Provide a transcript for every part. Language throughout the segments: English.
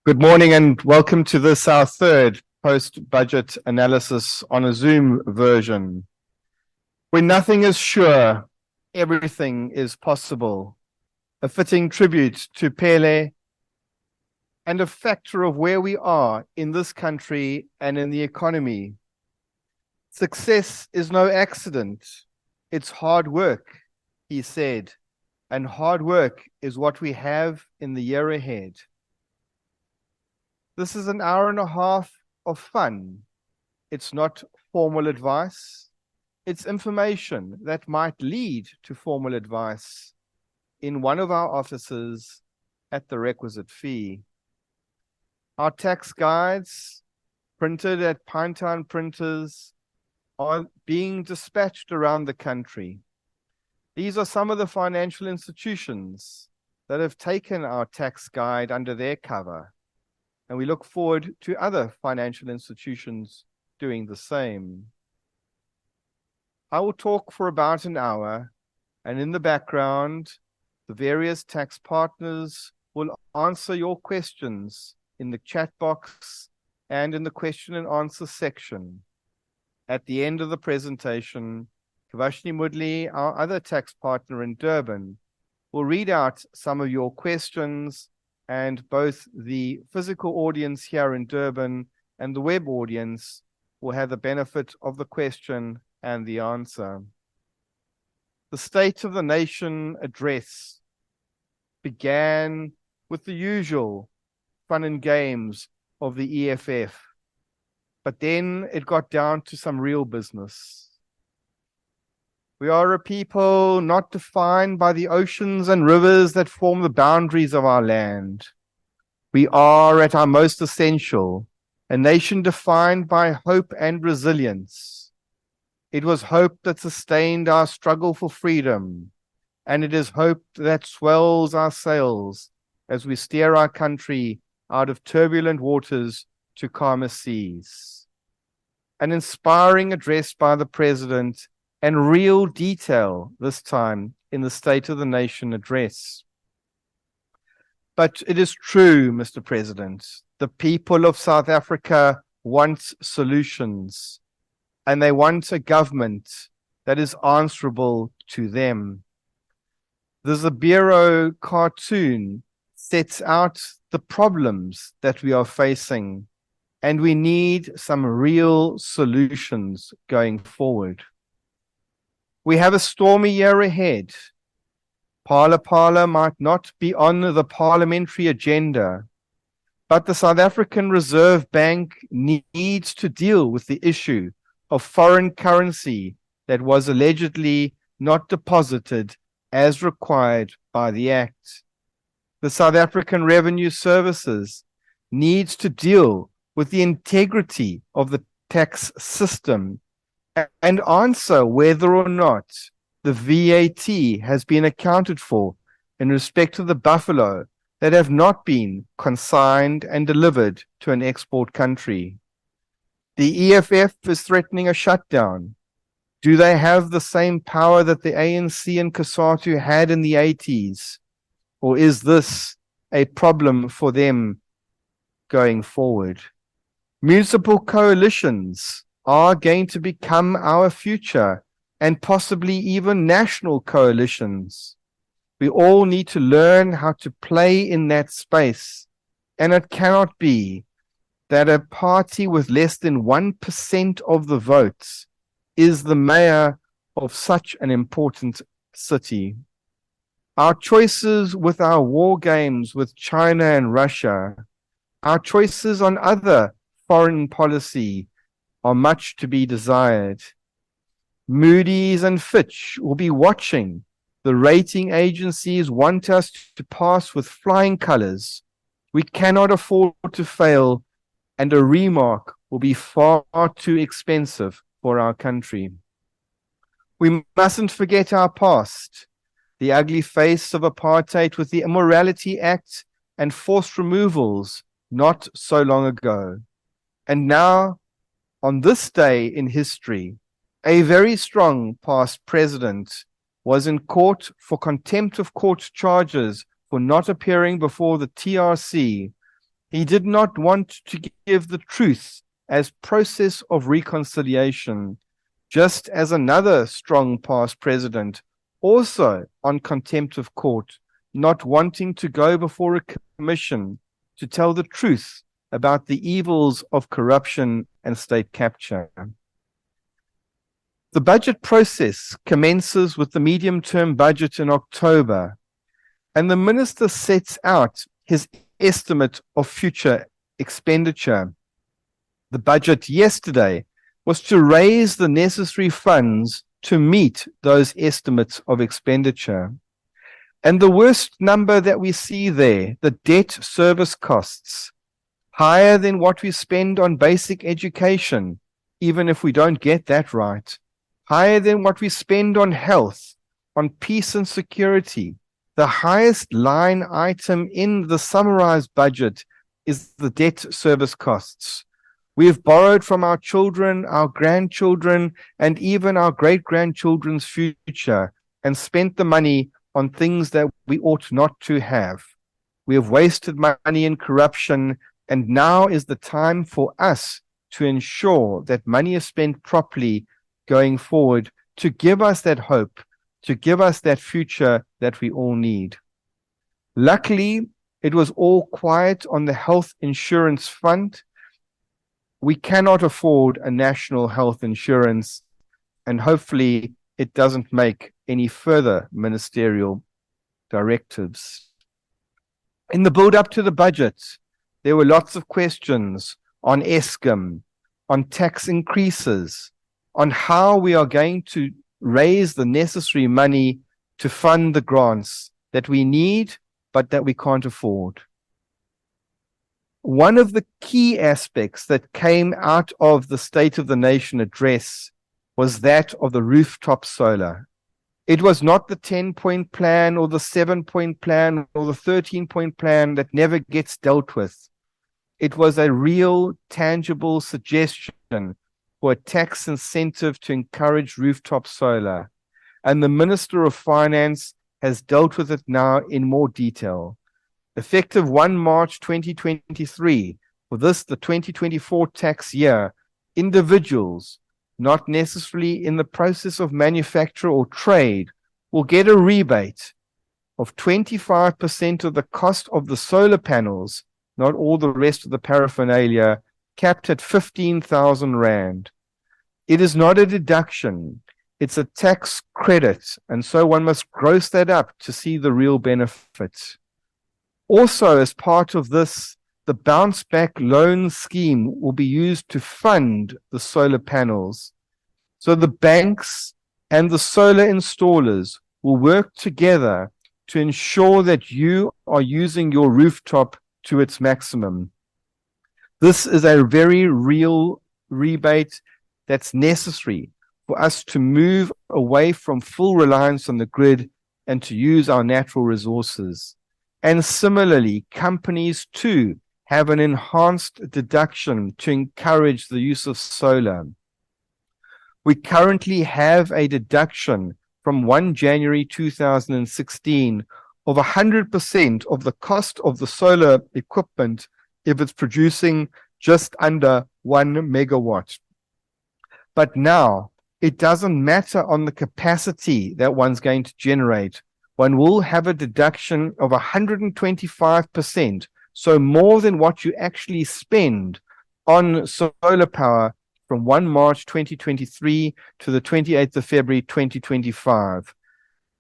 Good morning and welcome to this, our third post-budget analysis on a Zoom version. When nothing is sure, everything is possible. A fitting tribute to Pele and a factor of where we are in this country and in the economy. Success is no accident. It's hard work, he said, and hard work is what we have in the year ahead. This is an hour and a half of fun. It's not formal advice. It's information that might lead to formal advice in one of our offices at the requisite fee. Our tax guides, printed at Pinetown printers, are being dispatched around the country. These are some of the financial institutions that have taken our tax guide under their cover. And we look forward to other financial institutions doing the same. I will talk for about an hour, and in the background, the various tax partners will answer your questions in the chat box and in the question and answer section. At the end of the presentation, Kavashni Mudli, our other tax partner in Durban, will read out some of your questions, and both the physical audience here in Durban and the web audience will have the benefit of the question and the answer. The State of the Nation address began with the usual fun and games of the EFF, but then it got down to some real business. We are a people not defined by the oceans and rivers that form the boundaries of our land. We are, at our most essential, a nation defined by hope and resilience. It was hope that sustained our struggle for freedom, and it is hope that swells our sails as we steer our country out of turbulent waters to calmer seas. An inspiring address by the President, and real detail this time in the State of the Nation address. But it is true, Mr. President, the people of South Africa want solutions, and they want a government that is answerable to them. The Zabiro cartoon sets out the problems that we are facing, and we need some real solutions going forward. We have a stormy year ahead. Parla might not be on the parliamentary agenda, but the South African Reserve Bank needs to deal with the issue of foreign currency that was allegedly not deposited as required by the Act. The South African Revenue Services needs to deal with the integrity of the tax system and answer whether or not the VAT has been accounted for in respect to the buffalo that have not been consigned and delivered to an export country. The EFF is threatening a shutdown. Do they have the same power that the ANC and COSATU had in the 80s? Or is this a problem for them going forward? Municipal coalitions are going to become our future, and possibly even national coalitions. We all need to learn how to play in that space, and it cannot be that a party with less than 1% of the votes is the mayor of such an important city. Our choices with our war games with China and Russia, our choices on other foreign policy are much to be desired. Moody's and Fitch will be watching. The rating agencies want us to pass with flying colors. We cannot afford to fail, and a remark will be far too expensive for our country. We mustn't forget our past, the ugly face of apartheid with the Immorality Act and forced removals not so long ago. And now, on this day in history, a very strong past president was in court for contempt of court charges for not appearing before the TRC. He did not want to give the truth as process of reconciliation, just as another strong past president, also on contempt of court, not wanting to go before a commission to tell the truth about the evils of corruption and state capture. The budget process commences with the medium-term budget in October, and the minister sets out his estimate of future expenditure. The budget yesterday was to raise the necessary funds to meet those estimates of expenditure. And the worst number that we see there, the debt service costs, higher than what we spend on basic education, even if we don't get that right, higher than what we spend on health, on peace and security. The highest line item in the summarized budget is the debt service costs. We have borrowed from our children, our grandchildren, and even our great-grandchildren's future and spent the money on things that we ought not to have. We have wasted money in corruption, and now is the time for us to ensure that money is spent properly going forward to give us that hope, to give us that future that we all need. Luckily, it was all quiet on the health insurance fund. We cannot afford a national health insurance, and hopefully it doesn't make any further ministerial directives. In the build-up to the budget, there were lots of questions on Eskom, on tax increases, on how we are going to raise the necessary money to fund the grants that we need but that we can't afford. One of the key aspects that came out of the State of the Nation address was that of the rooftop solar. It was not the 10-point plan or the 7-point plan or the 13-point plan that never gets dealt with. It was a real, tangible suggestion for a tax incentive to encourage rooftop solar. And the Minister of Finance has dealt with it now in more detail. Effective 1 March 2023, for this, the 2024 tax year, individuals, not necessarily in the process of manufacture or trade, will get a rebate of 25% of the cost of the solar panels, not all the rest of the paraphernalia, capped at 15,000 Rand. It is not a deduction. It's a tax credit, and so one must gross that up to see the real benefit. Also, as part of this, the bounce back loan scheme will be used to fund the solar panels. So the banks and the solar installers will work together to ensure that you are using your rooftop to its maximum. This is a very real rebate that's necessary for us to move away from full reliance on the grid and to use our natural resources. And similarly, companies too have an enhanced deduction to encourage the use of solar. We currently have a deduction from 1 January 2016 of 100% of the cost of the solar equipment if it's producing just under 1 megawatt. But now, it doesn't matter on the capacity that one's going to generate. One will have a deduction of 125%, so more than what you actually spend on solar power from 1 March 2023 to the 28th of February 2025.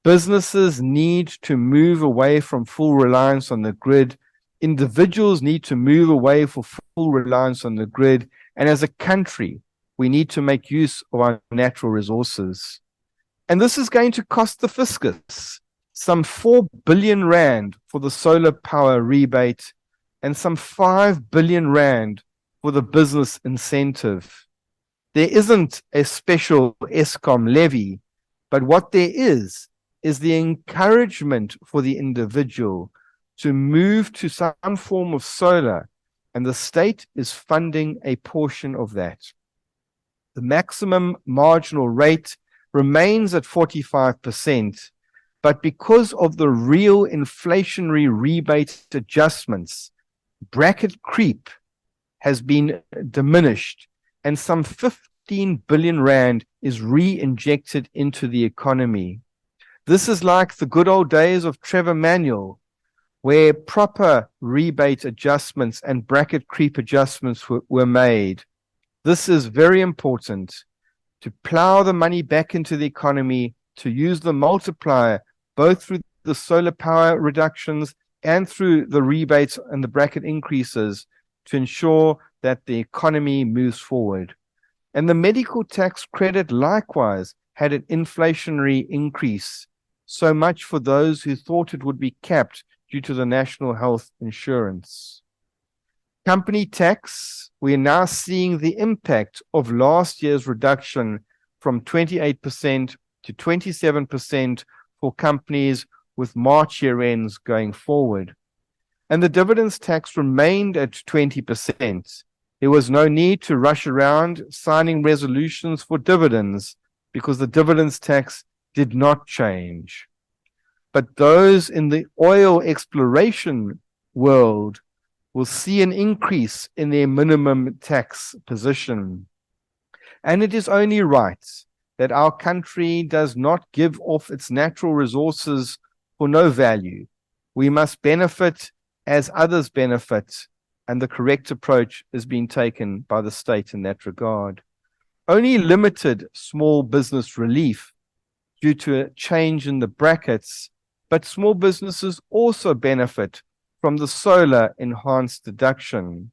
Businesses need to move away from full reliance on the grid. Individuals need to move away from full reliance on the grid. And as a country, we need to make use of our natural resources. And this is going to cost the fiscus some 4 billion Rand for the solar power rebate and some 5 billion Rand for the business incentive. There isn't a special Eskom levy, but what there is the encouragement for the individual to move to some form of solar, and the state is funding a portion of that. The maximum marginal rate remains at 45%, but because of the real inflationary rebate adjustments, bracket creep has been diminished, and some 15 billion rand is re-injected into the economy. This is like the good old days of Trevor Manuel, where proper rebate adjustments and bracket creep adjustments were made. This is very important, to plow the money back into the economy, to use the multiplier, both through the solar power reductions and through the rebates and the bracket increases, to ensure that the economy moves forward. And the medical tax credit likewise had an inflationary increase, so much for those who thought it would be capped due to the national health insurance. Company tax, we are now seeing the impact of last year's reduction from 28% to 27% for companies with March year ends going forward. And the dividends tax remained at 20%. There was no need to rush around signing resolutions for dividends because the dividends tax did not change. But those in the oil exploration world will see an increase in their minimum tax position. And it is only right that our country does not give off its natural resources for no value. We must benefit as others benefit, and the correct approach is being taken by the state in that regard. Only limited small business relief due to a change in the brackets, but small businesses also benefit from the solar enhanced deduction.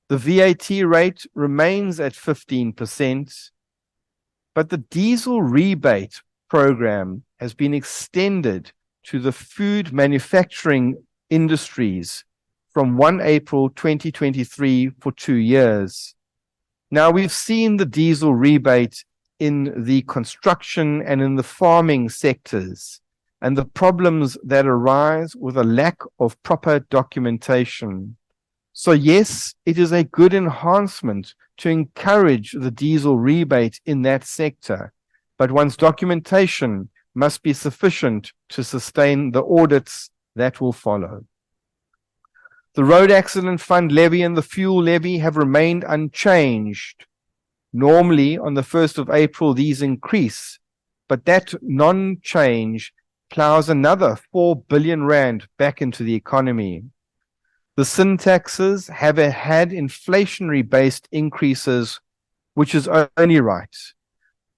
The VAT rate remains at 15%, but the diesel rebate program has been extended to the food manufacturing industries from 1 April 2023 for 2 years. Now, we've seen the diesel rebate in the construction and in the farming sectors, and the problems that arise with a lack of proper documentation. So yes, it is a good enhancement to encourage the diesel rebate in that sector, but one's documentation must be sufficient to sustain the audits that will follow. The road accident fund levy and the fuel levy have remained unchanged. Normally, on the 1st of April, these increase, but that non-change plows another 4 billion rand back into the economy. The sin taxes have had inflationary-based increases, which is only right.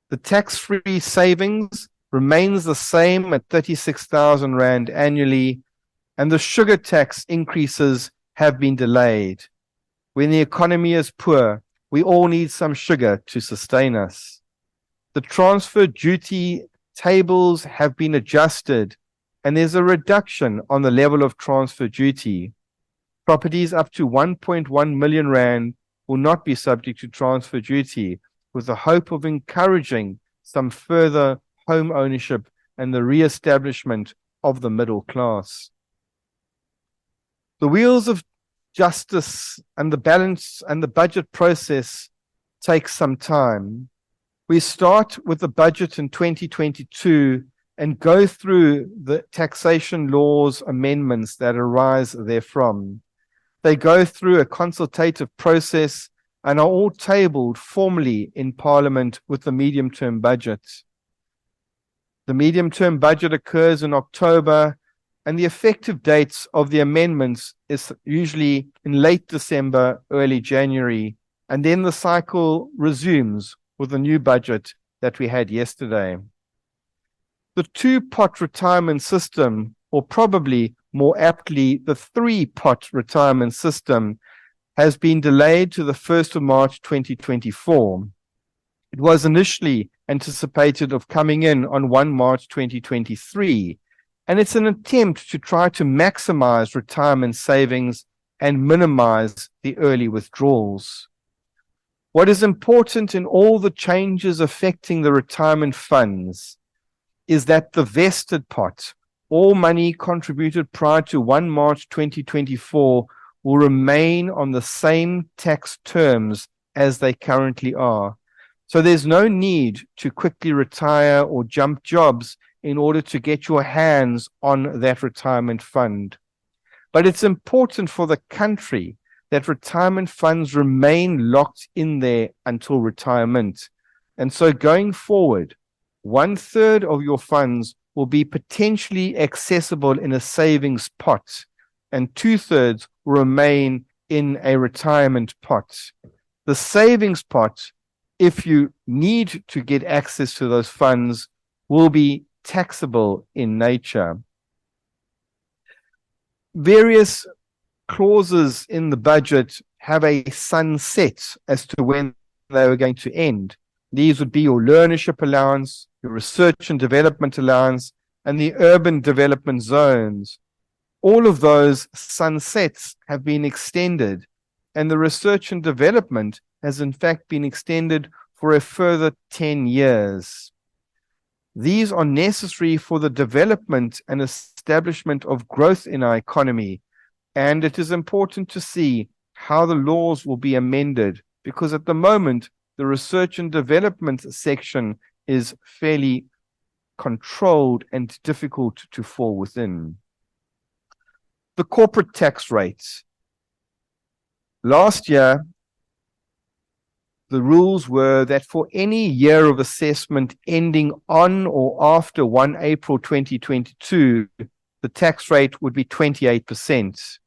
The tax-free savings remains the same at 36,000 rand annually, and the sugar tax increases have been delayed. When the economy is poor, we all need some sugar to sustain us. The transfer duty tables have been adjusted, and there's a reduction on the level of transfer duty. Properties up to 1.1 million rand will not be subject to transfer duty, with the hope of encouraging some further home ownership and the re-establishment of the middle class. The wheels of justice and the balance and the budget process take some time. We start with the budget in 2022 and go through the taxation laws amendments that arise therefrom. They go through a consultative process and are all tabled formally in Parliament with the medium-term budget. The medium-term budget occurs in October, and the effective dates of the amendments is usually in late December, early January, and then the cycle resumes with the new budget that we had yesterday. The two-pot retirement system, or probably more aptly, the three-pot retirement system, has been delayed to the 1st of March 2024. It was initially anticipated of coming in on 1 March 2023, and it's an attempt to try to maximize retirement savings and minimize the early withdrawals. What is important in all the changes affecting the retirement funds is that the vested pot, all money contributed prior to 1 March 2024, will remain on the same tax terms as they currently are. So there's no need to quickly retire or jump jobs in order to get your hands on that retirement fund. But it's important for the country that retirement funds remain locked in there until retirement. And so going forward, 1/3 of your funds will be potentially accessible in a savings pot, and 2/3 will remain in a retirement pot. The savings pot, if you need to get access to those funds, will be taxable in nature. Various clauses in the budget have a sunset as to when they were going to end. These would be your learnership allowance, your research and development allowance, and the urban development zones. All of those sunsets have been extended, and the research and development has in fact been extended for a further 10 years. These are necessary for the development and establishment of growth in our economy, and it is important to see how the laws will be amended, because at the moment, the research and development section is fairly controlled and difficult to fall within. The corporate tax rates. Last year, the rules were that for any year of assessment ending on or after 1 April 2022, the tax rate would be 28%.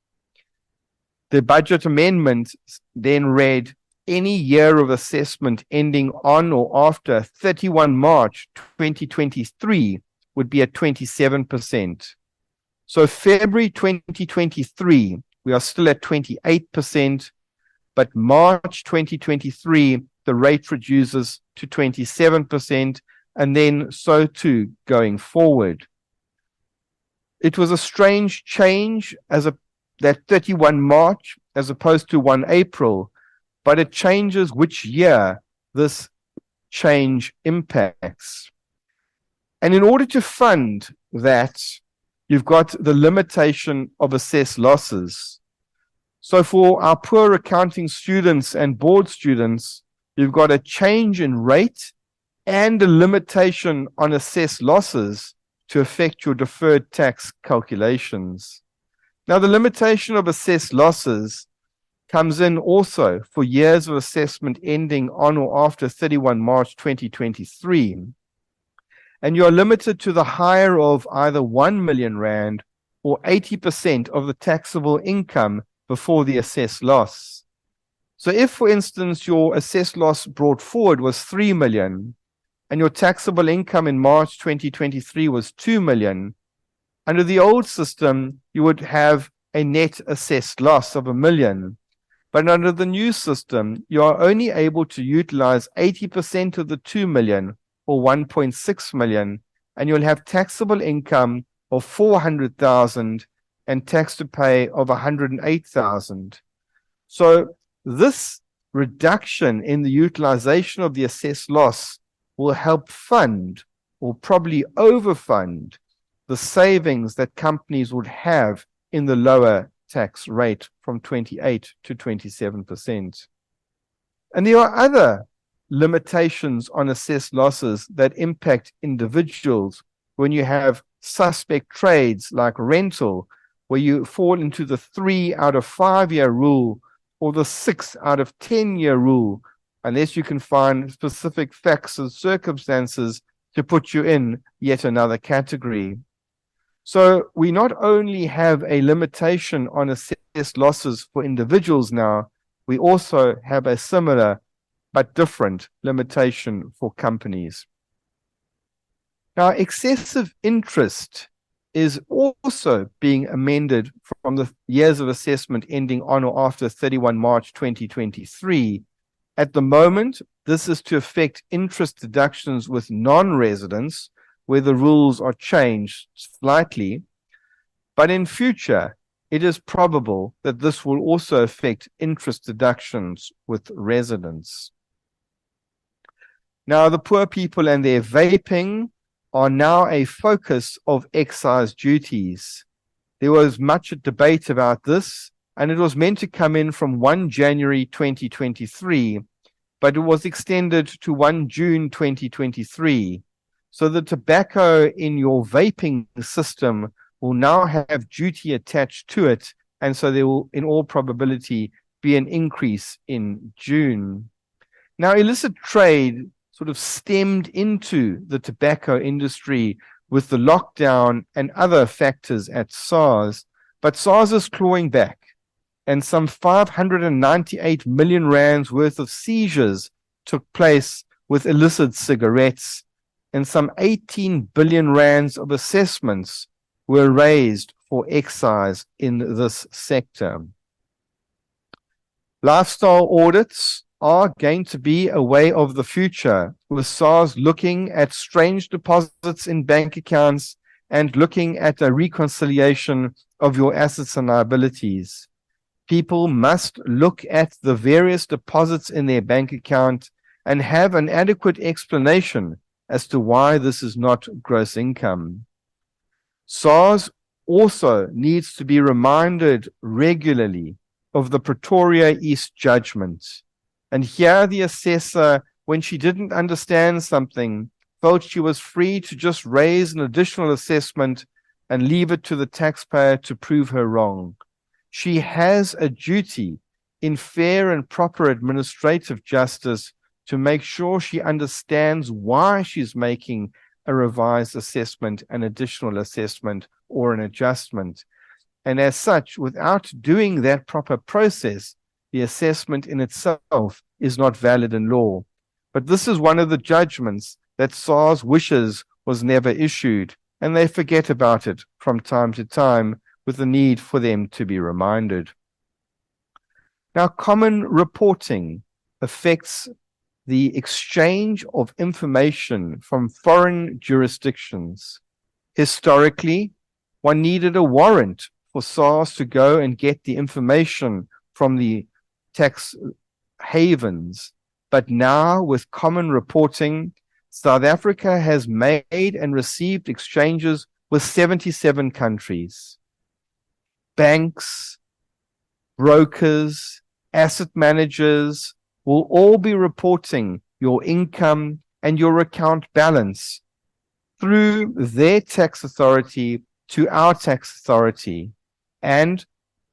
The budget amendment then read, any year of assessment ending on or after 31 March 2023 would be at 27%. So February 2023, we are still at 28%, but March 2023, the rate reduces to 27%, and then so too going forward. It was a strange change that 31 March as opposed to 1 April, but it changes which year this change impacts. And in order to fund that, you've got the limitation of assessed losses. So for our poor accounting students and board students, you've got a change in rate and a limitation on assessed losses to affect your deferred tax calculations. Now, the limitation of assessed losses comes in also for years of assessment ending on or after 31 March 2023. And you are limited to the hire of either 1 million rand or 80% of the taxable income before the assessed loss. So if, for instance, your assessed loss brought forward was 3 million and your taxable income in March 2023 was 2 million, under the old system, you would have a net assessed loss of 1 million. But under the new system, you are only able to utilize 80% of the 2 million or 1.6 million, and you'll have taxable income of 400,000 and tax to pay of 108,000. So this reduction in the utilization of the assessed loss will help fund, or probably overfund, the savings that companies would have in the lower tax rate from 28 to 27%. And there are other limitations on assessed losses that impact individuals when you have suspect trades like rental, where you fall into the 3 out of 5 year rule or the 6 out of 10 year rule, unless you can find specific facts and circumstances to put you in yet another category. So we not only have a limitation on assessed losses for individuals now, we also have a similar but different limitation for companies. Now, excessive interest is also being amended from the years of assessment ending on or after 31 March 2023. At the moment, this is to affect interest deductions with non-residents, where the rules are changed slightly. But in future, it is probable that this will also affect interest deductions with residents. Now, the poor people and their vaping are now a focus of excise duties. There was much debate about this, and it was meant to come in from 1 January 2023, but it was extended to 1 June 2023. So the tobacco in your vaping system will now have duty attached to it, and so there will, in all probability, be an increase in June. Now, illicit trade sort of stemmed into the tobacco industry with the lockdown and other factors at SARS, but SARS is clawing back, and some 598 million rands worth of seizures took place with illicit cigarettes, and some 18 billion rands of assessments were raised for excise in this sector. Lifestyle audits are going to be a way of the future, with SARS looking at strange deposits in bank accounts and looking at a reconciliation of your assets and liabilities. People must look at the various deposits in their bank account and have an adequate explanation as to why this is not gross income. SARS also needs to be reminded regularly of the Pretoria East judgment. And here the assessor, when she didn't understand something, felt she was free to just raise an additional assessment and leave it to the taxpayer to prove her wrong. She has a duty in fair and proper administrative justice to make sure she understands why she's making a revised assessment, an additional assessment, or an adjustment. And as such, without doing that proper process, the assessment in itself is not valid in law. But this is one of the judgments that SARS wishes was never issued, and they forget about it from time to time, with the need for them to be reminded. Now, common reporting affects the exchange of information from foreign jurisdictions. Historically, one needed a warrant for SARS to go and get the information from the tax havens. But now, with common reporting, South Africa has made and received exchanges with 77 countries. Banks, brokers, asset managers will all be reporting your income and your account balance through their tax authority to our tax authority. And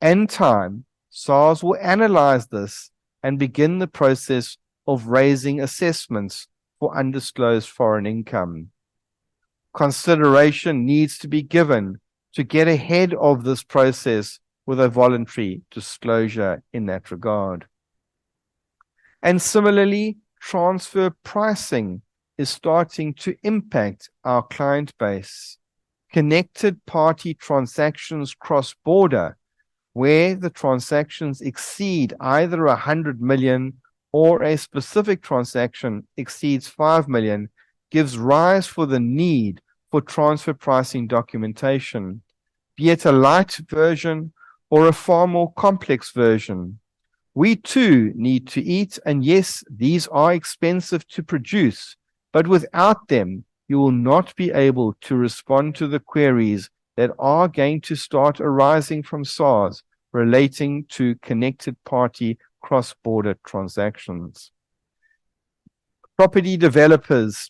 in time, SARS will analyze this and begin the process of raising assessments for undisclosed foreign income. Consideration needs to be given to get ahead of this process with a voluntary disclosure in that regard. And similarly, transfer pricing is starting to impact our client base. Connected party transactions cross-border, where the transactions exceed either 100 million or a specific transaction exceeds 5 million, gives rise for the need for transfer pricing documentation, be it a light version or a far more complex version. We too need to eat, and yes, these are expensive to produce, but without them, you will not be able to respond to the queries that are going to start arising from SARS relating to connected party cross-border transactions. Property developers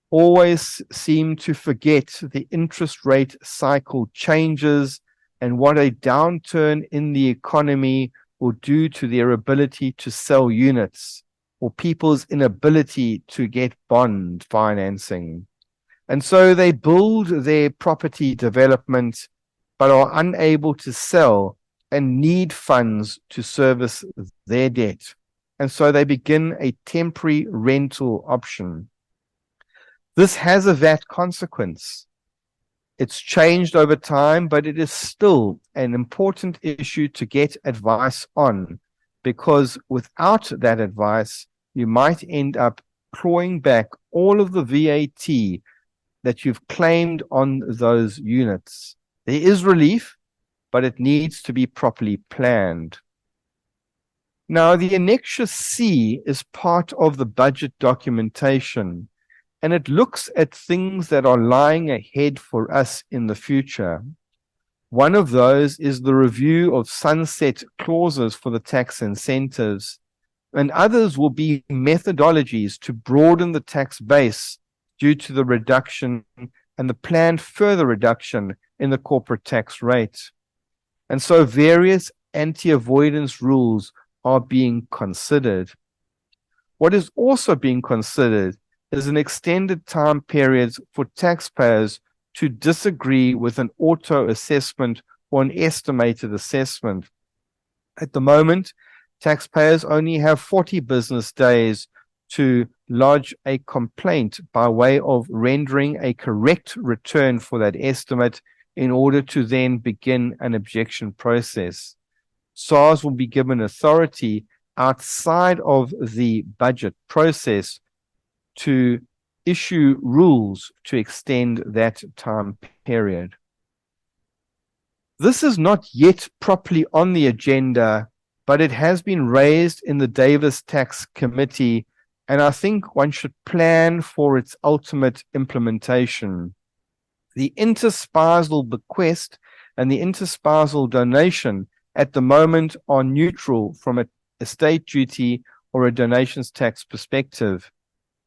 always seem to forget the interest rate cycle changes and what a downturn in the economy will do to their ability to sell units or people's inability to get bond financing. And so they build their property development but are unable to sell and need funds to service their debt. And so they begin a temporary rental option. This has a VAT consequence. It's changed over time, but it is still an important issue to get advice on, because without that advice, you might end up clawing back all of the VAT that you've claimed on those units. There is relief, but it needs to be properly planned. Now, the Annexure C is part of the budget documentation, and it looks at things that are lying ahead for us in the future. One of those is the review of sunset clauses for the tax incentives, and others will be methodologies to broaden the tax base due to the reduction and the planned further reduction in the corporate tax rate. And so various anti-avoidance rules are being considered. What is also being considered is an extended time period for taxpayers to disagree with an auto assessment or an estimated assessment. At the moment, taxpayers only have 40 business days to lodge a complaint by way of rendering a correct return for that estimate in order to then begin an objection process. SARS will be given authority outside of the budget process to issue rules to extend that time period. This is not yet properly on the agenda, but it has been raised in the Davis Tax Committee, and I think one should plan for its ultimate implementation. The interspousal bequest and the interspousal donation at the moment are neutral from a estate duty or a donations tax perspective,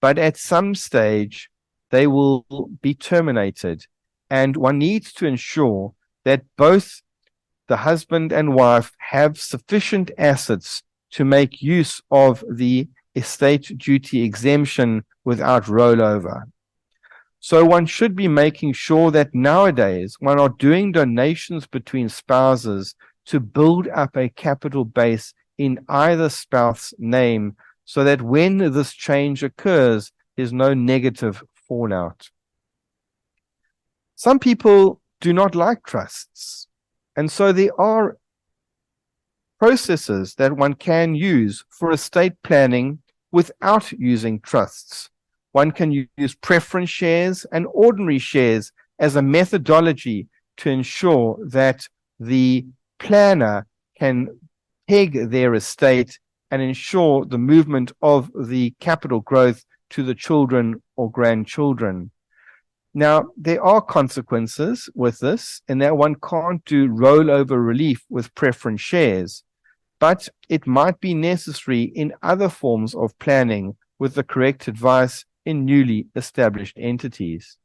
but at some stage they will be terminated, and one needs to ensure that both the husband and wife have sufficient assets to make use of the estate duty exemption without rollover. So one should be making sure that nowadays one are doing donations between spouses to build up a capital base in either spouse's name, so that when this change occurs, there's no negative fallout. Some people do not like trusts, and so there are processes that one can use for estate planning without using trusts. One can use preference shares and ordinary shares as a methodology to ensure that the planner can peg their estate and ensure the movement of the capital growth to the children or grandchildren. Now, there are consequences with this, in that one can't do rollover relief with preference shares, but it might be necessary in other forms of planning with the correct advice in newly established entities.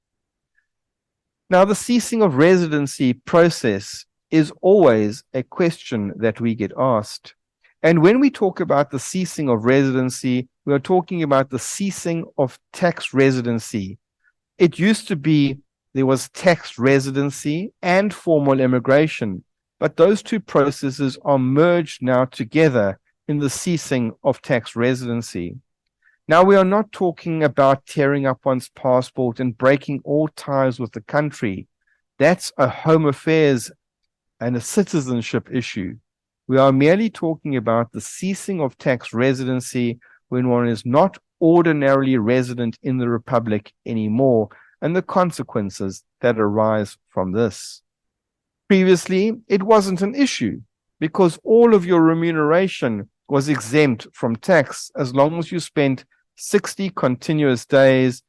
Now, the ceasing of residency process is always a question that we get asked. And when we talk about the ceasing of residency, we are talking about the ceasing of tax residency. It used to be there was tax residency and formal immigration, but those two processes are merged now together in the ceasing of tax residency. Now, we are not talking about tearing up one's passport and breaking all ties with the country. That's a home affairs and a citizenship issue. We are merely talking about the ceasing of tax residency when one is not ordinarily resident in the Republic anymore, and the consequences that arise from this. Previously, it wasn't an issue because all of your remuneration was exempt from tax as long as you spent 60 continuous days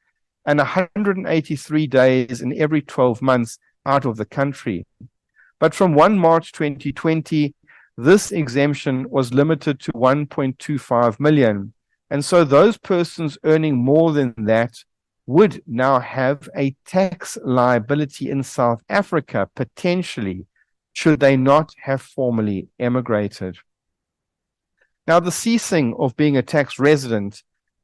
and 183 days in every 12 months out of the country. But from 1 March 2020, this exemption was limited to 1.25 million. And so those persons earning more than that would now have a tax liability in South Africa, potentially, should they not have formally emigrated. Now, the ceasing of being a tax resident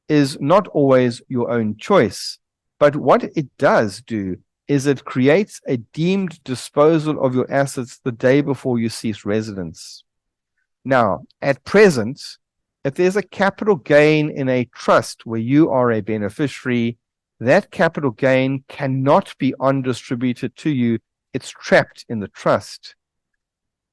is not always your own choice, but what it does do is it creates a deemed disposal of your assets the day before you cease residence. Now, at present, if there's a capital gain in a trust where you are a beneficiary, that capital gain cannot be undistributed to you. It's trapped in the trust.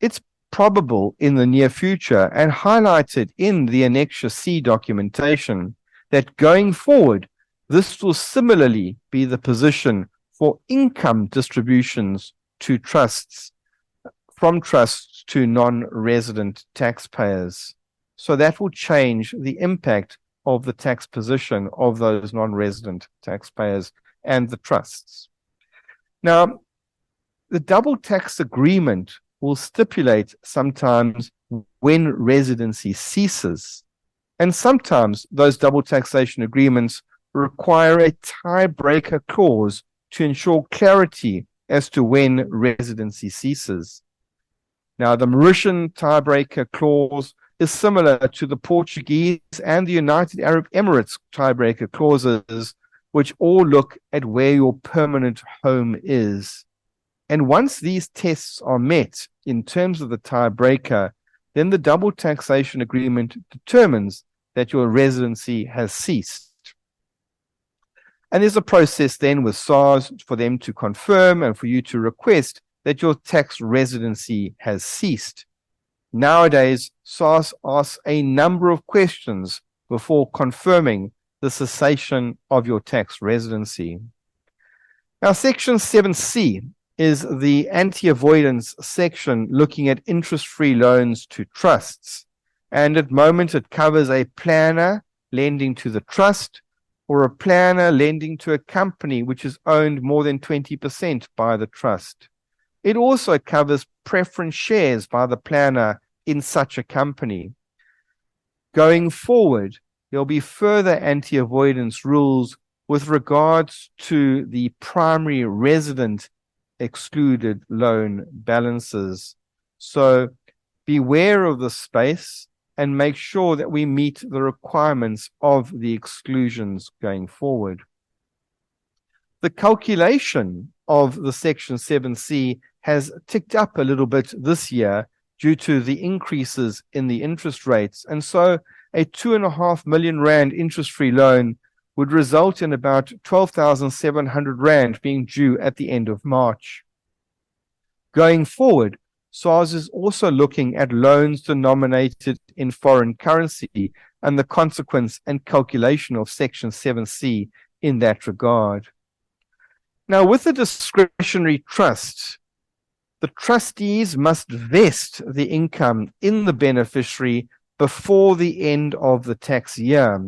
It's probable in the near future and highlighted in the Annexure C documentation that going forward, this will similarly be the position for income distributions to trusts, from trusts to non-resident taxpayers. So that will change the impact of the tax position of those non-resident taxpayers and the trusts. Now, the double tax agreement will stipulate sometimes when residency ceases, and sometimes those double taxation agreements require a tiebreaker clause to ensure clarity as to when residency ceases. Now, the Mauritian tiebreaker clause is similar to the Portuguese and the United Arab Emirates tiebreaker clauses, which all look at where your permanent home is. And once these tests are met in terms of the tiebreaker, then the double taxation agreement determines that your residency has ceased. And there's a process then with SARS for them to confirm and for you to request that your tax residency has ceased. Nowadays, SARS asks a number of questions before confirming the cessation of your tax residency. Now, Section 7C is the anti-avoidance section looking at interest-free loans to trusts. And at the moment, it covers a planner lending to the trust or a planner lending to a company which is owned more than 20% by the trust. It also covers preference shares by the planner in such a company. Going forward, there'll be further anti-avoidance rules with regards to the primary resident excluded loan balances. So beware of the space and make sure that we meet the requirements of the exclusions going forward. The calculation of the Section 7C has ticked up a little bit this year due to the increases in the interest rates. And so a 2.5 million rand interest-free loan would result in about 12,700 rand being due at the end of March. Going forward, SARS is also looking at loans denominated in foreign currency and the consequence and calculation of Section 7C in that regard. Now, with the discretionary trust, the trustees must vest the income in the beneficiary before the end of the tax year.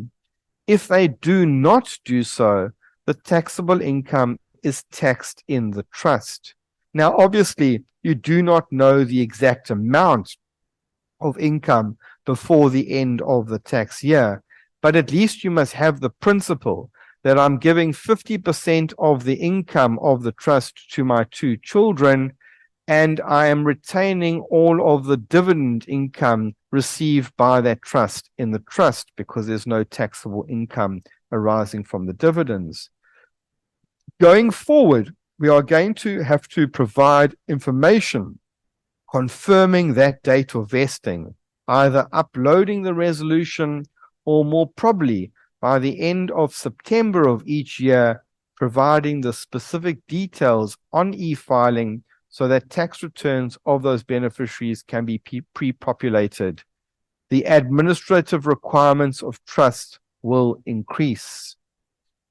If they do not do so, the taxable income is taxed in the trust. Now, obviously, you do not know the exact amount of income before the end of the tax year, but at least you must have the principle that I'm giving 50% of the income of the trust to my 2 children, and I am retaining all of the dividend income received by that trust in the trust because there's no taxable income arising from the dividends. Going forward, we are going to have to provide information confirming that date of vesting, either uploading the resolution or more probably by the end of September of each year, providing the specific details on e-filing so that tax returns of those beneficiaries can be pre-populated. The administrative requirements of trust will increase.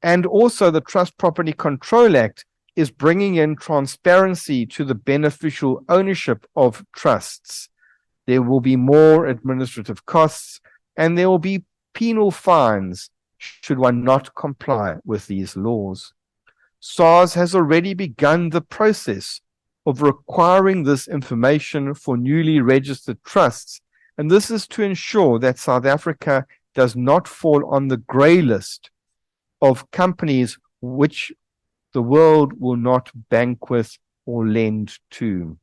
And also the Trust Property Control Act is bringing in transparency to the beneficial ownership of trusts. There will be more administrative costs and there will be penal fines should one not comply with these laws. SARS has already begun the process of requiring this information for newly registered trusts, and this is to ensure that South Africa does not fall on the grey list of companies which the world will not bank with or lend to.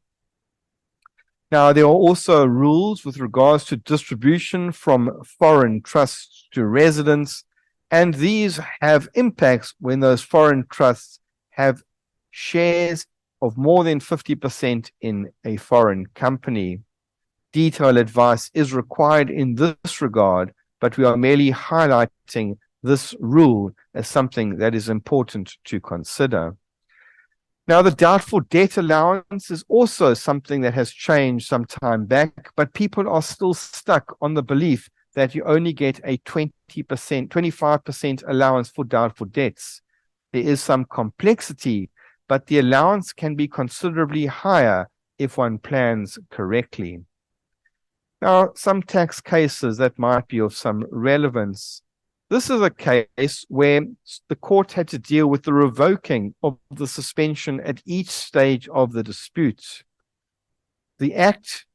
Now, there are also rules with regards to distribution from foreign trusts to residents, and these have impacts when those foreign trusts have shares of more than 50% in a foreign company. Detailed advice is required in this regard, but we are merely highlighting this rule as something that is important to consider. Now, the doubtful debt allowance is also something that has changed some time back, but people are still stuck on the belief that you only get a 25% allowance for doubtful debts. There is some complexity, but the allowance can be considerably higher if one plans correctly. Now, some tax cases that might be of some relevance. This is a case where the court had to deal with the revoking of the suspension at each stage of the dispute. The Act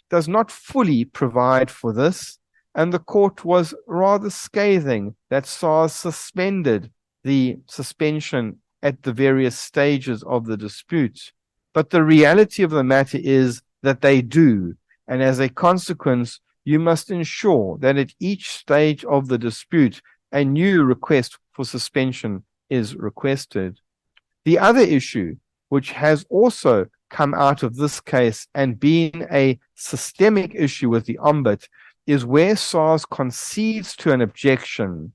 does not fully provide for this, and the court was rather scathing that SARS suspended the suspension at the various stages of the dispute. But the reality of the matter is that they do, and as a consequence, you must ensure that at each stage of the dispute, a new request for suspension is requested. The other issue, which has also come out of this case and been a systemic issue with the Ombud, is where SARS concedes to an objection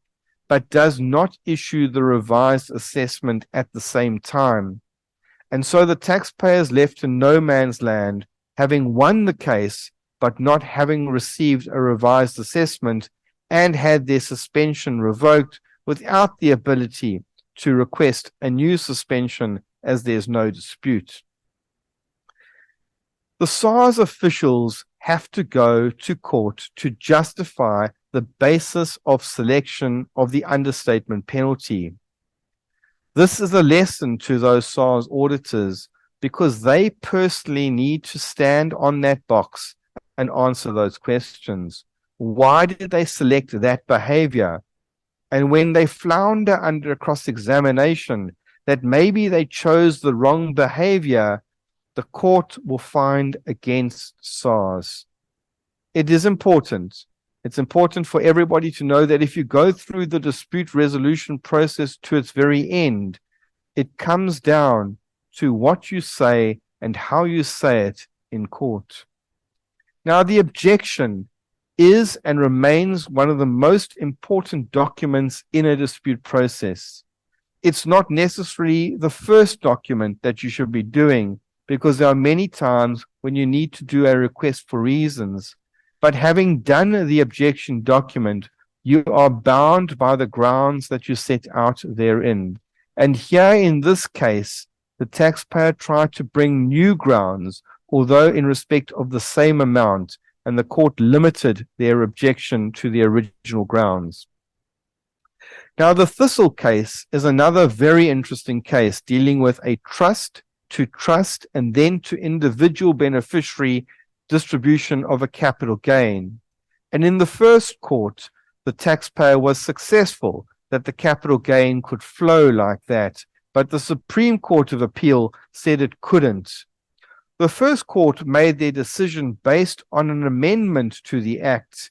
but does not issue the revised assessment at the same time. And so the taxpayer is left in no man's land, having won the case but not having received a revised assessment and had their suspension revoked without the ability to request a new suspension as there's no dispute. The SARS officials have to go to court to justify the basis of selection of the understatement penalty. This is a lesson to those SARS auditors because they personally need to stand on that box and answer those questions. Why did they select that behavior? And when they flounder under cross-examination that maybe they chose the wrong behavior, the court will find against SARS. It is important. It's important for everybody to know that if you go through the dispute resolution process to its very end, it comes down to what you say and how you say it in court. Now, the objection is and remains one of the most important documents in a dispute process. It's not necessarily the first document that you should be doing, because there are many times when you need to do a request for reasons. But having done the objection document, you are bound by the grounds that you set out therein. And here in this case, the taxpayer tried to bring new grounds, although in respect of the same amount, and the court limited their objection to the original grounds. Now, the Thistle case is another very interesting case dealing with a trust to trust and then to individual beneficiary distribution of a capital gain. And in the first court, the taxpayer was successful that the capital gain could flow like that, but the Supreme Court of Appeal said it couldn't. The first court made their decision based on an amendment to the Act,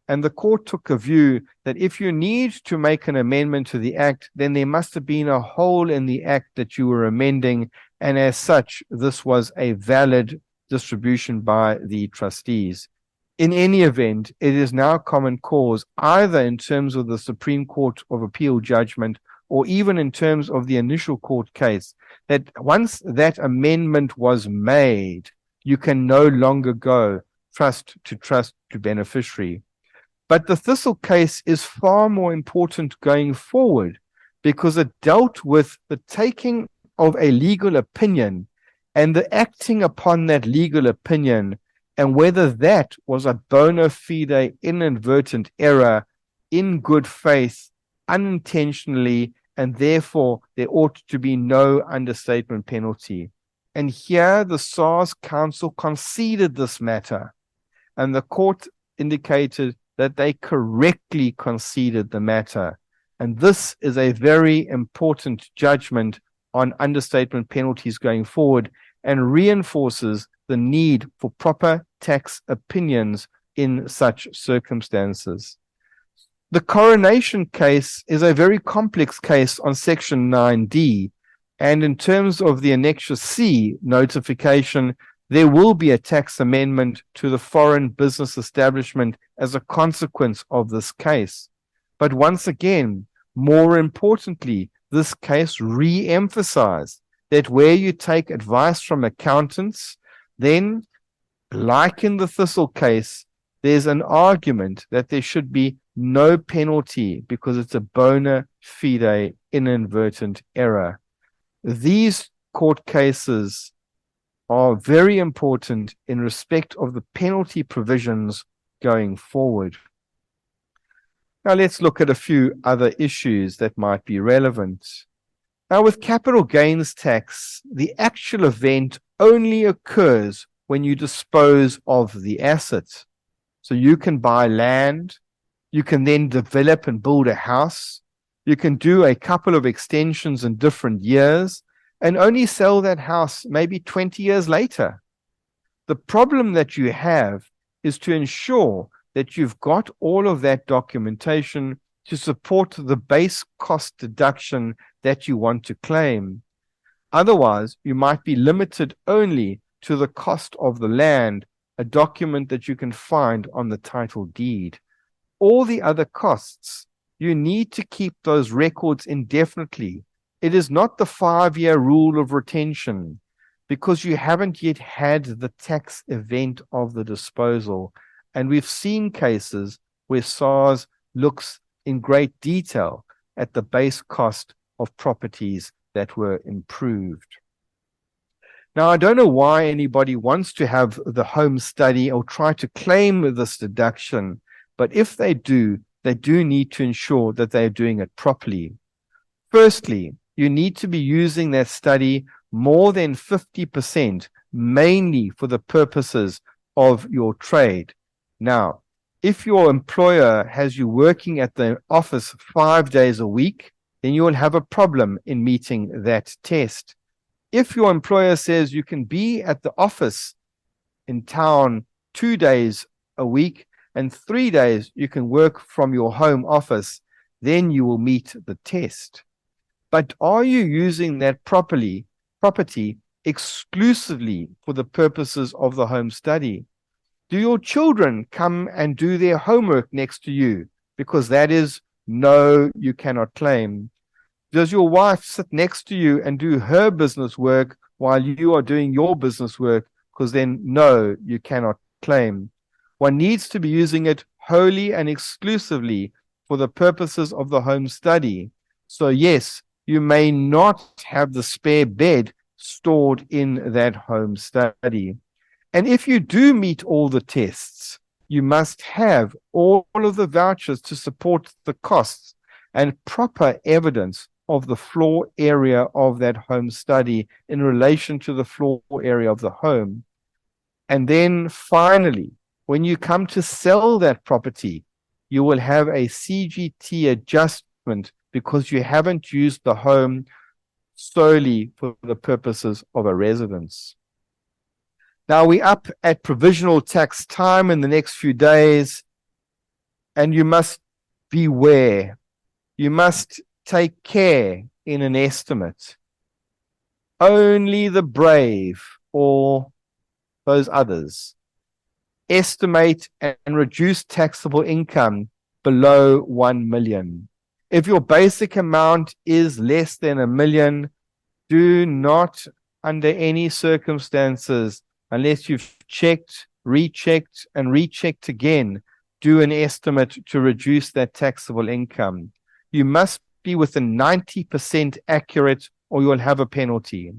and the court took a view that if you need to make an amendment to the Act, then there must have been a hole in the Act that you were amending, and as such, this was a valid distribution by the trustees. In any event, it is now common cause, either in terms of the Supreme Court of Appeal judgment or even in terms of the initial court case, that once that amendment was made, you can no longer go trust to beneficiary. But the Thistle case is far more important going forward because it dealt with the taking of a legal opinion and the acting upon that legal opinion, and whether that was a bona fide inadvertent error in good faith, unintentionally, and therefore there ought to be no understatement penalty. And here the SARS Council conceded this matter, and the court indicated that they correctly conceded the matter. And this is a very important judgment on understatement penalties going forward and reinforces the need for proper tax opinions in such circumstances. The coronation case is a very complex case on Section 9D, and in terms of the Annexure C notification, there will be a tax amendment to the foreign business establishment as a consequence of this case. But once again, more importantly, this case re-emphasized that where you take advice from accountants, then, like in the Thistle case, there's an argument that there should be no penalty because it's a bona fide inadvertent error. These court cases are very important in respect of the penalty provisions going forward. Now let's look at a few other issues that might be relevant. Now, with capital gains tax, the actual event only occurs when you dispose of the asset. So you can buy land, you can then develop and build a house, You can do a couple of extensions in different years and only sell that house maybe 20 years later. The problem that you have is to ensure that you've got all of that documentation to support the base cost deduction that you want to claim. Otherwise, you might be limited only to the cost of the land, a document that you can find on the title deed. All the other costs, you need to keep those records indefinitely. It is not the 5-year rule of retention, because you haven't yet had the tax event of the disposal. And we've seen cases where SARS looks in great detail at the base cost of properties that were improved. Now, I don't know why anybody wants to have the home study or try to claim this deduction, but if they do need to ensure that they're doing it properly. Firstly, you need to be using that study more than 50%, mainly for the purposes of your trade. Now, if your employer has you working at the office 5 days a week, then you will have a problem in meeting that test. If your employer says you can be at the office in town 2 days a week and 3 days you can work from your home office, then you will meet the test. But are you using that property exclusively for the purposes of the home study? Do your children come and do their homework next to you? Because that is no, you cannot claim. Does your wife sit next to you and do her business work while you are doing your business work? Because then no, you cannot claim. One needs to be using it wholly and exclusively for the purposes of the home study. So yes, you may not have the spare bed stored in that home study. And if you do meet all the tests, you must have all of the vouchers to support the costs and proper evidence of the floor area of that home study in relation to the floor area of the home. And then finally, when you come to sell that property, you will have a CGT adjustment because you haven't used the home solely for the purposes of a residence. Now we're up at provisional tax time in the next few days, and you must beware. You must take care in an estimate. Only the brave or those others estimate and reduce taxable income below 1 million. If your basic amount is less than 1 million, do not, under any circumstances, unless you've checked, rechecked, and rechecked again, do an estimate to reduce that taxable income. You must be within 90% accurate or you'll have a penalty.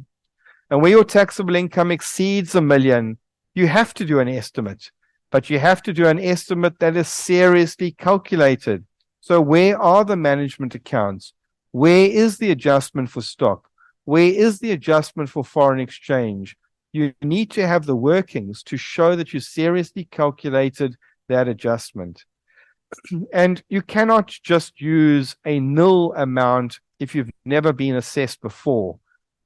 And where your taxable income exceeds 1 million, you have to do an estimate, but you have to do an estimate that is seriously calculated. So where are the management accounts? Where is the adjustment for stock? Where is the adjustment for foreign exchange? You need to have the workings to show that you seriously calculated that adjustment. And you cannot just use a nil amount if you've never been assessed before.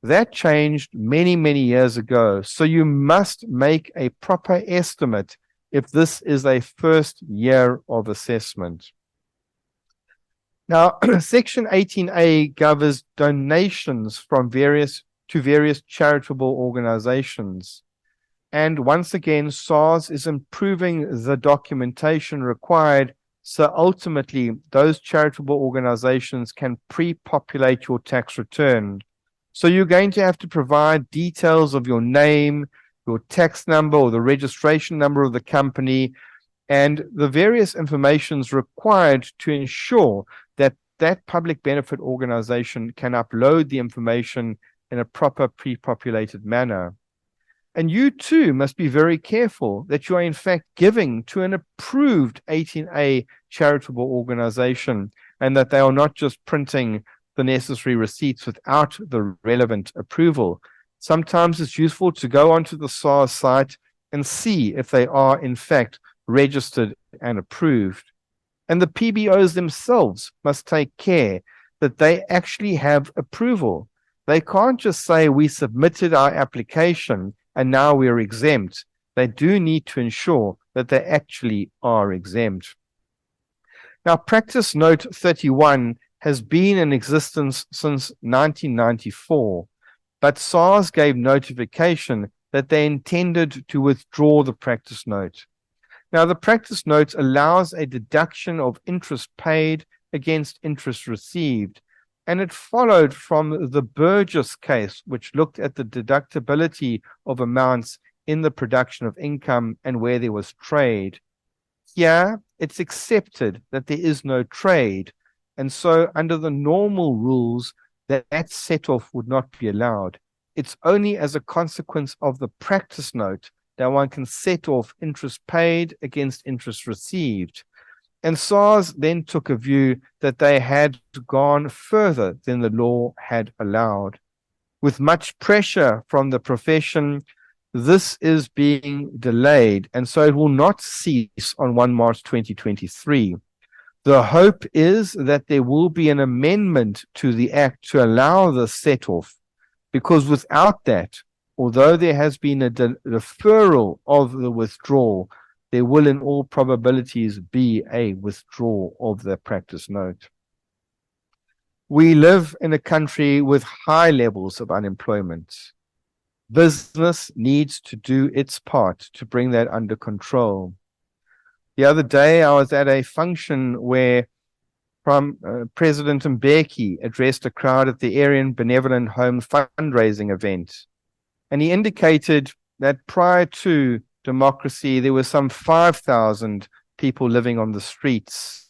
That changed many, many years ago. So you must make a proper estimate if this is a first year of assessment. Now, Section 18A governs donations from various charitable organizations. And once again, SARS is improving the documentation required, so ultimately those charitable organizations can pre-populate your tax return. So you're going to have to provide details of your name, your tax number or the registration number of the company, and the various informations required to ensure that that public benefit organization can upload the information in a proper pre-populated manner. And you too must be very careful that you are in fact giving to an approved 18A charitable organization and that they are not just printing the necessary receipts without the relevant approval. Sometimes it's useful to go onto the SARS site and see if they are in fact registered and approved. And the PBOs themselves must take care that they actually have approval. They can't just say we submitted our application and now we're exempt. They do need to ensure that they actually are exempt. Now, Practice Note 31 has been in existence since 1994, but SARS gave notification that they intended to withdraw the Practice Note. Now, the Practice Note allows a deduction of interest paid against interest received, and it followed from the Burgess case, which looked at the deductibility of amounts in the production of income and where there was trade. Here, it's accepted that there is no trade, and so under the normal rules, that set-off would not be allowed. It's only as a consequence of the Practice Note that one can set off interest paid against interest received. And SARS then took a view that they had gone further than the law had allowed. With much pressure from the profession, this is being delayed, and so it will not cease on 1 March 2023. The hope is that there will be an amendment to the Act to allow the set-off, because without that, although there has been a deferral of the withdrawal, there will in all probabilities be a withdrawal of the Practice Note. We live in a country with high levels of unemployment. Business needs to do its part to bring that under control. The other day, I was at a function where President Mbeki addressed a crowd at the Aryan Benevolent Home fundraising event. And he indicated that prior to democracy, there were some 5,000 people living on the streets.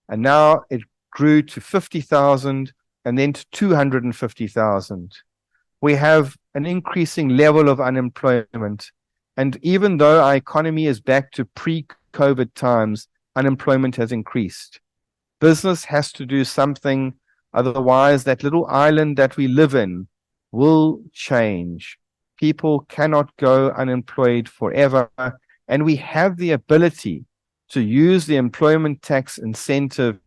And now it grew to 50,000 and then to 250,000. We have an increasing level of unemployment. And even though our economy is back to pre-COVID times, unemployment has increased. Business has to do something, otherwise that little island that we live in will change. People cannot go unemployed forever, and we have the ability to use the employment tax incentive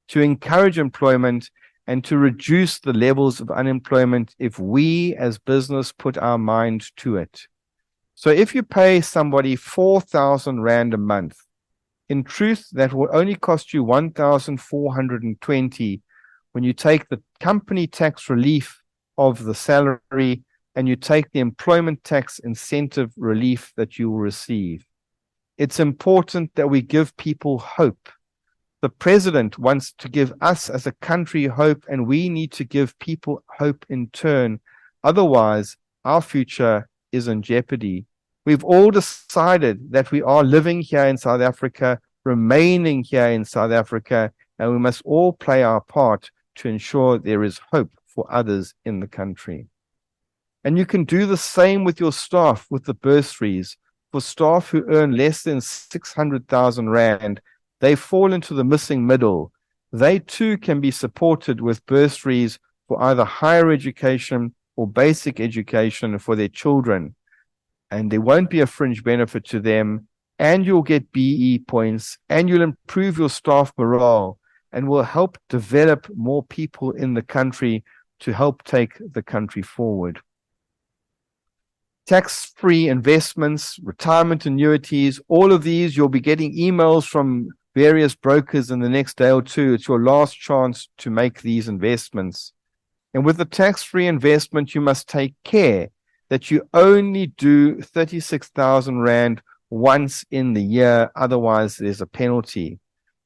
to encourage employment and to reduce the levels of unemployment if we as business put our mind to it. So if you pay somebody 4,000 Rand a month, in truth, that will only cost you 1,420 when you take the company tax relief of the salary and you take the employment tax incentive relief that you will receive. It's important that we give people hope. The president wants to give us as a country hope, and we need to give people hope in turn. Otherwise, our future is in jeopardy. We've all decided that we are living here in South Africa, remaining here in South Africa, and we must all play our part to ensure there is hope for others in the country. And you can do the same with your staff with the bursaries. For staff who earn less than 600,000 Rand, they fall into the missing middle. They too can be supported with bursaries for either higher education or basic education for their children. And there won't be a fringe benefit to them, and you'll get BE points, and you'll improve your staff morale, and will help develop more people in the country to help take the country forward. Tax-free investments, retirement annuities, all of these, you'll be getting emails from various brokers in the next day or two. It's your last chance to make these investments. And with the tax-free investment, you must take care that you only do 36,000 Rand once in the year. Otherwise, there's a penalty.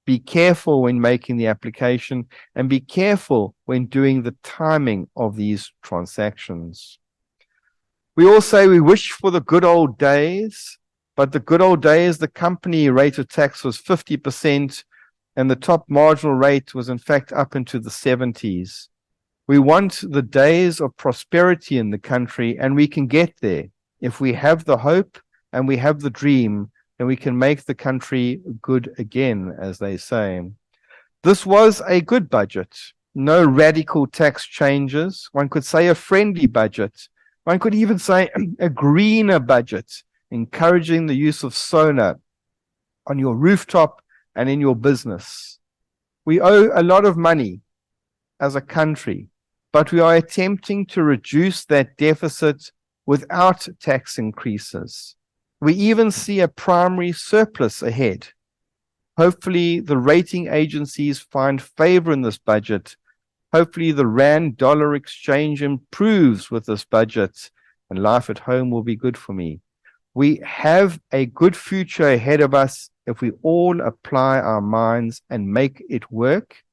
Be careful when making the application, and be careful when doing the timing of these transactions. We all say we wish for the good old days, but the good old days, the company rate of tax was 50%, and the top marginal rate was in fact up into the 70s. We want the days of prosperity in the country, and we can get there. If we have the hope and we have the dream, then we can make the country good again, as they say. This was a good budget. No radical tax changes. One could say a friendly budget. One could even say a greener budget, encouraging the use of solar on your rooftop and in your business. We owe a lot of money. as a country, but we are attempting to reduce that deficit without tax increases. We even see a primary surplus ahead. Hopefully, the rating agencies find favor in this budget. Hopefully, the rand-dollar exchange improves with this budget, and life at home will be good for me. We have a good future ahead of us if we all apply our minds and make it work.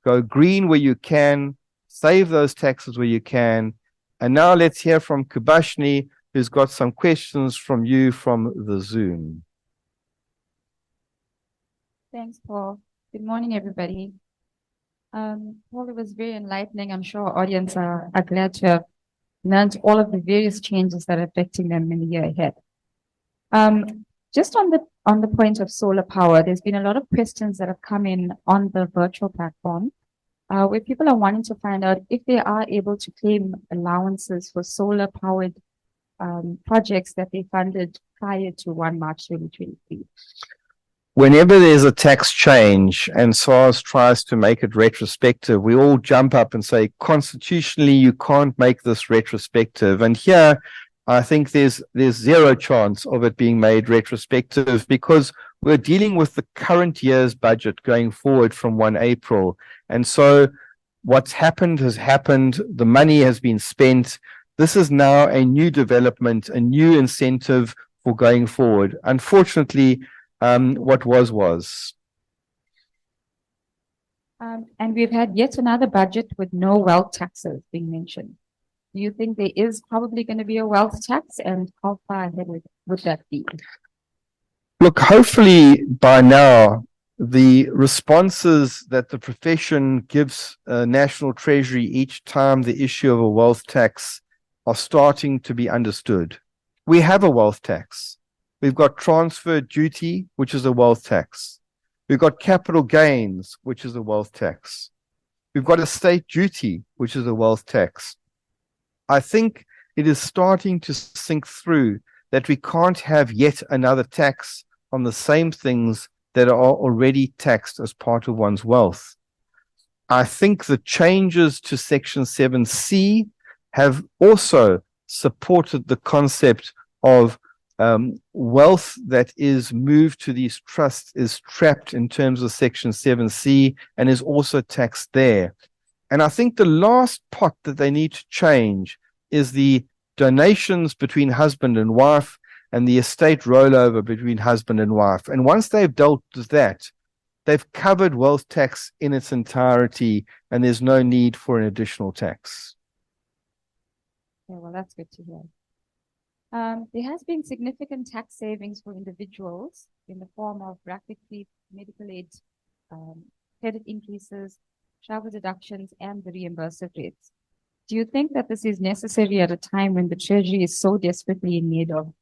Go green where you can, save those taxes where you can. And now let's hear from Kubashni, who's got some questions from you from the Zoom. Thanks, Paul. Good morning, everybody. Paul, it was very enlightening. I'm sure our audience are glad to have learned all of the various changes that are affecting them in the year ahead. Just on the point of solar power, there's been a lot of questions that have come in on the virtual platform, where people are wanting to find out if they are able to claim allowances for solar powered projects that they funded prior to 1 March 2023. Whenever there's a tax change and SARS tries to make it retrospective, we all jump up and say, constitutionally, you can't make this retrospective. And here, I think there's zero chance of it being made retrospective because we're dealing with the current year's budget going forward from 1 April. And so what's happened has happened. The money has been spent. This is now a new development, a new incentive for going forward. Unfortunately, what was. And we've had yet another budget with no wealth taxes being mentioned. Do you think there is probably going to be a wealth tax, and how far ahead would that be? Look, hopefully by now, the responses that the profession gives National Treasury each time the issue of a wealth tax are starting to be understood. We have a wealth tax. We've got transfer duty, which is a wealth tax. We've got capital gains, which is a wealth tax. We've got estate duty, which is a wealth tax. I think it is starting to sink through that we can't have yet another tax on the same things that are already taxed as part of one's wealth. I think the changes to Section 7C have also supported the concept of wealth that is moved to these trusts is trapped in terms of Section 7C and is also taxed there. And I think the last pot that they need to change is the donations between husband and wife and the estate rollover between husband and wife. And once they've dealt with that, they've covered wealth tax in its entirety, and there's no need for an additional tax. Yeah, well, that's good to hear. There has been significant tax savings for individuals in the form of bracket creep, medical aid, credit increases, travel deductions, and the reimbursement rates. Do you think that this is necessary at a time when the Treasury is so desperately in need of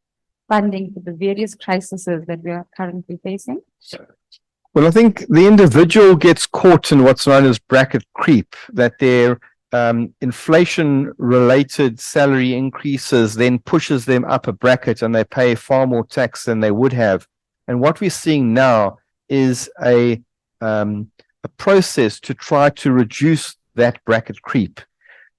funding for the various crises that we are currently facing? Well, I think the individual gets caught in what's known as bracket creep, that their inflation-related salary increases then pushes them up a bracket and they pay far more tax than they would have. And what we're seeing now is a process to try to reduce that bracket creep.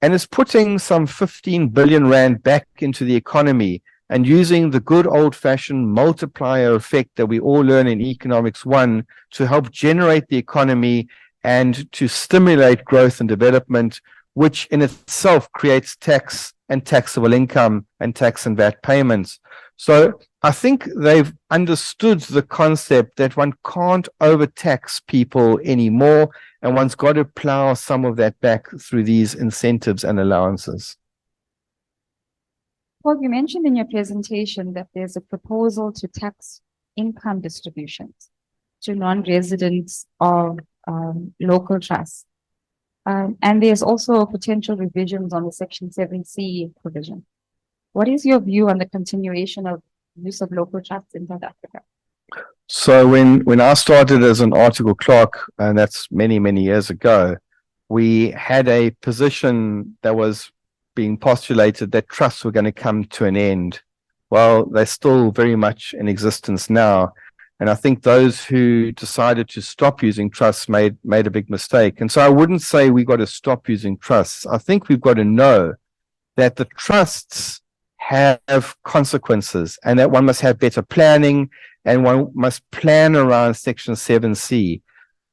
And it's putting some 15 billion rand back into the economy and using the good old-fashioned multiplier effect that we all learn in Economics 1 to help generate the economy and to stimulate growth and development, which in itself creates tax and taxable income and tax and VAT payments. So I think they've understood the concept that one can't overtax people anymore, and one's got to plow some of that back through these incentives and allowances. Paul, you mentioned in your presentation that there's a proposal to tax income distributions to non-residents of local trusts. And there's also potential revisions on the Section 7C provision. What is your view on the continuation of use of local trusts in South Africa? So when I started as an article clerk, and that's many, many years ago, we had a position that was being postulated that trusts were going to come to an end. Well, they're still very much in existence now. And I think those who decided to stop using trusts made a big mistake. And so I wouldn't say we've got to stop using trusts. I think we've got to know that the trusts have consequences and that one must have better planning and one must plan around Section 7C.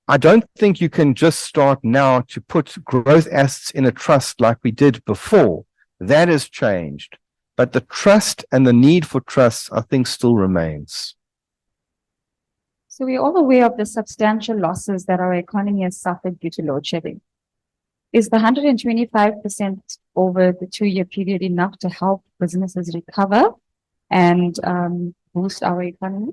I don't think you can just start now to put growth assets in a trust like we did before. That has changed. But the trust and the need for trusts, I think, still remains. So we're all aware of the substantial losses that our economy has suffered due to load shedding. Is the 125% over the 2-year period enough to help businesses recover and boost our economy?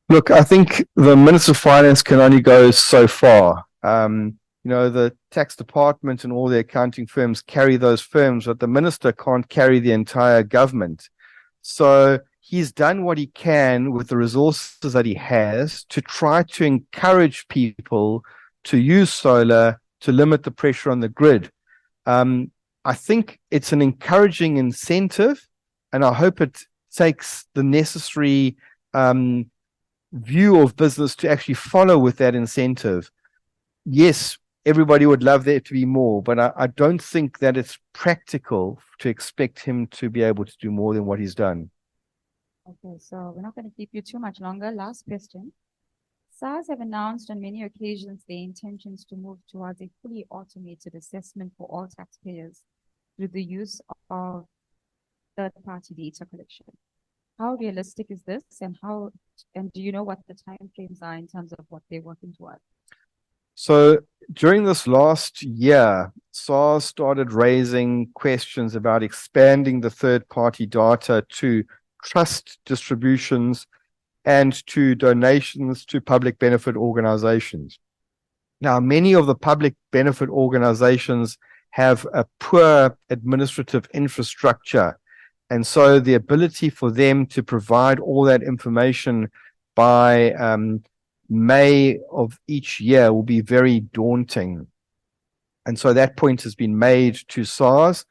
Look, I think the Minister of Finance can only go so far. The tax department and all the accounting firms carry those firms, but the minister can't carry the entire government. So he's done what he can with the resources that he has to try to encourage people to use solar to limit the pressure on the grid. I think it's an encouraging incentive, and I hope it takes the necessary view of business to actually follow with that incentive. Yes, everybody would love there to be more, but I don't think that it's practical to expect him to be able to do more than what he's done. Okay, so we're not going to keep you too much longer. Last question. SARS have announced on many occasions their intentions to move towards a fully automated assessment for all taxpayers through the use of third-party data collection. How realistic is this, and do you know what the timeframes are in terms of what they're working towards? So during this last year, SARS started raising questions about expanding the third-party data to trust distributions and to donations to public benefit organizations. Now, many of the public benefit organizations have a poor administrative infrastructure. And so the ability for them to provide all that information by May of each year will be very daunting. And so that point has been made to SARS.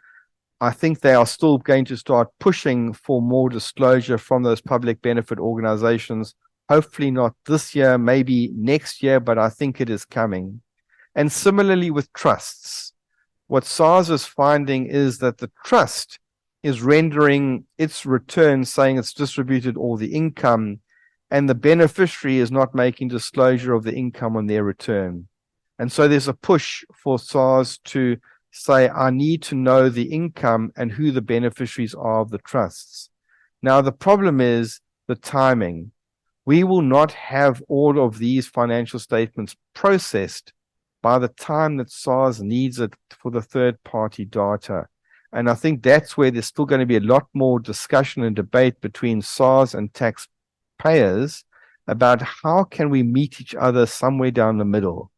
I think they are still going to start pushing for more disclosure from those public benefit organizations. Hopefully not this year, maybe next year, but I think it is coming. And similarly with trusts, what SARS is finding is that the trust is rendering its return saying it's distributed all the income, and the beneficiary is not making disclosure of the income on their return. And so there's a push for SARS to say, I need to know the income and who the beneficiaries are of the trusts. Now, the problem is the timing. We will not have all of these financial statements processed by the time that SARS needs it for the third-party data. And I think that's where there's still going to be a lot more discussion and debate between SARS and taxpayers about how can we meet each other somewhere down the middle.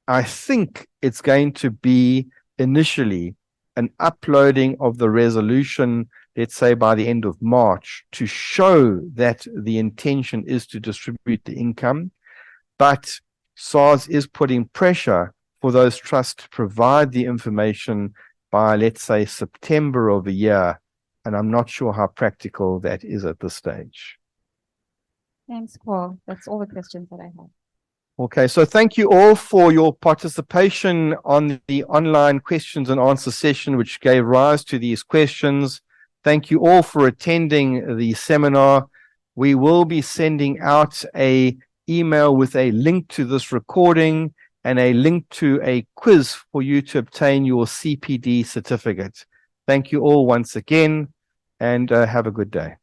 I think it's going to be initially an uploading of the resolution, let's say by the end of March, to show that the intention is to distribute the income. But SARS is putting pressure for those trusts to provide the information by, let's say, September of the year. And I'm not sure how practical that is at this stage. Thanks, Paul. That's all the questions that I have. Okay, so thank you all for your participation on the online questions and answer session, which gave rise to these questions. Thank you all for attending the seminar. We will be sending out an email with a link to this recording and a link to a quiz for you to obtain your CPD certificate. Thank you all once again, and have a good day.